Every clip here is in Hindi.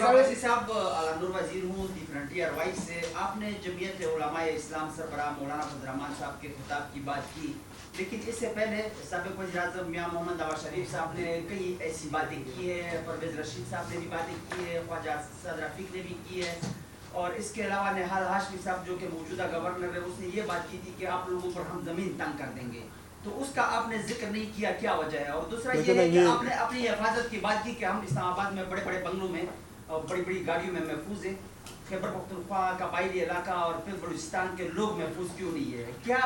बाबा साहब, अलानुर वजीर हूँ दी फ्रंटियर वाइस से। आपने जमीयत उलमा इस्लाम सरबराह मौलाना फजल रहमान साहब के खिताब की बात की, लेकिन इससे पहले साबिक़ वज़ीर-ए-आज़म मियां मोहम्मद नवाज शरीफ साहब ने कई ऐसी बातें की है, परवेज़ रशीद साहब ने भी बातें की है, ख्वाजा असद रफ़ीक ने भी की है, और इसके अलावा निहाल हाशमी साहब जो कि मौजूदा गवर्नर है, उसने ये बात की थी कि आप लोगों पर हम ज़मीन तंग कर देंगे। तो उसका आपने जिक्र नहीं किया, क्या वजह है? और दूसरा ये है कि आपने अपनी हिफाजत की बात की कि हम इस्लामाबाद में बड़े बड़े बंगलों में और बड़ी बड़ी गाड़ियों में महफूज हैं, खैबर पख्तूनख्वा कबायली इलाका और फिर बलूचिस्तान के लोग महफूज क्यों नहीं है? क्या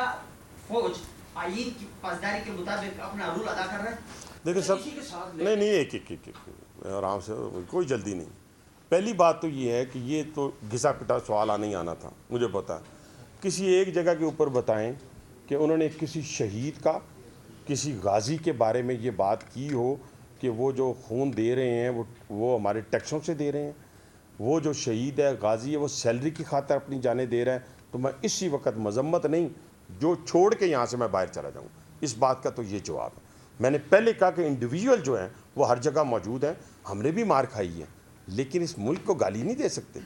फौज आईन की पासदारी के मुताबिक अपना रूल अदा कर रहे हैं? देखिए सब नहीं एक आराम से, कोई जल्दी नहीं। पहली बात तो ये है कि ये तो घिसा पिटा सवाल आना ही आना था, मुझे पता है। किसी एक जगह के ऊपर बताएं कि उन्होंने किसी शहीद का, किसी गाजी के बारे में ये बात की हो कि वो जो खून दे रहे हैं वो हमारे टैक्सों से दे रहे हैं, वो जो शहीद है, गाजी है, वो सैलरी की खातर अपनी जानें दे रहा है, तो मैं इसी वक्त मजम्मत नहीं, जो छोड़ के यहाँ से मैं बाहर चला जाऊँ, इस बात का तो ये जवाब है। मैंने पहले कहा कि इंडिविजुअल जो हैं वो हर जगह मौजूद हैं, हमने भी मार खाई है, लेकिन इस मुल्क को गाली नहीं दे सकते,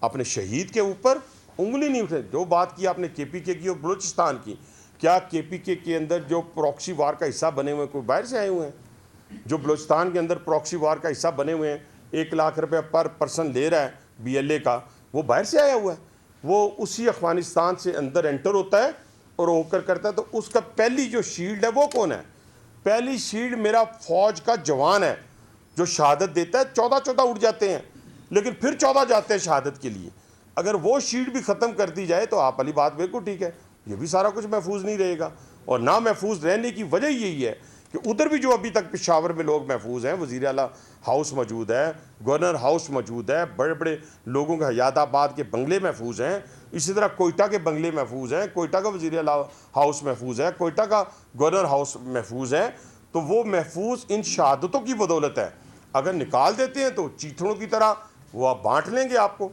अपने शहीद के ऊपर उंगली नहीं उठे। जो बात की आपने KPK की और बलूचिस्तान की, क्या KPK के अंदर जो प्रॉक्सी वार का हिस्सा बने हुए हैं कोई बाहर से आए हुए हैं? जो बलूचिस्तान के अंदर प्रॉक्सी वार का हिस्सा बने हुए हैं, 1 लाख रुपये पर पर्सन ले रहा है BLA का, वो बाहर से आया हुआ है, वो उसी अफगानिस्तान से अंदर एंटर होता है और होकर करता है। तो उसका पहली जो शील्ड है वो कौन है? पहली शील्ड मेरा फौज का जवान है जो शहादत देता है। 14 उड़ जाते हैं, लेकिन फिर 14 जाते हैं शहादत के लिए। अगर वो शील्ड भी ख़त्म कर दी जाए तो आप वाली बात बिल्कुल ठीक है, ये भी सारा कुछ महफूज नहीं रहेगा। और ना महफूज रहने की वजह यही है कि उधर भी जो अभी तक पेशावर में लोग महफूज हैं, वज़ीर आला हाउस मौजूद है, गवर्नर हाउस मौजूद है, बड़े बड़े लोगों के हयादाबाद के बंगले महफूज हैं, इसी तरह कोयटा के बंगले महफूज हैं, कोयटा का वज़ीर आला हाउस महफूज है, कोयटा का गवर्नर हाउस महफूज है। तो वो महफूज इन शहादतों की बदौलत है। अगर निकाल देते हैं तो चीथड़ों की तरह वो आप बांट लेंगे आपको।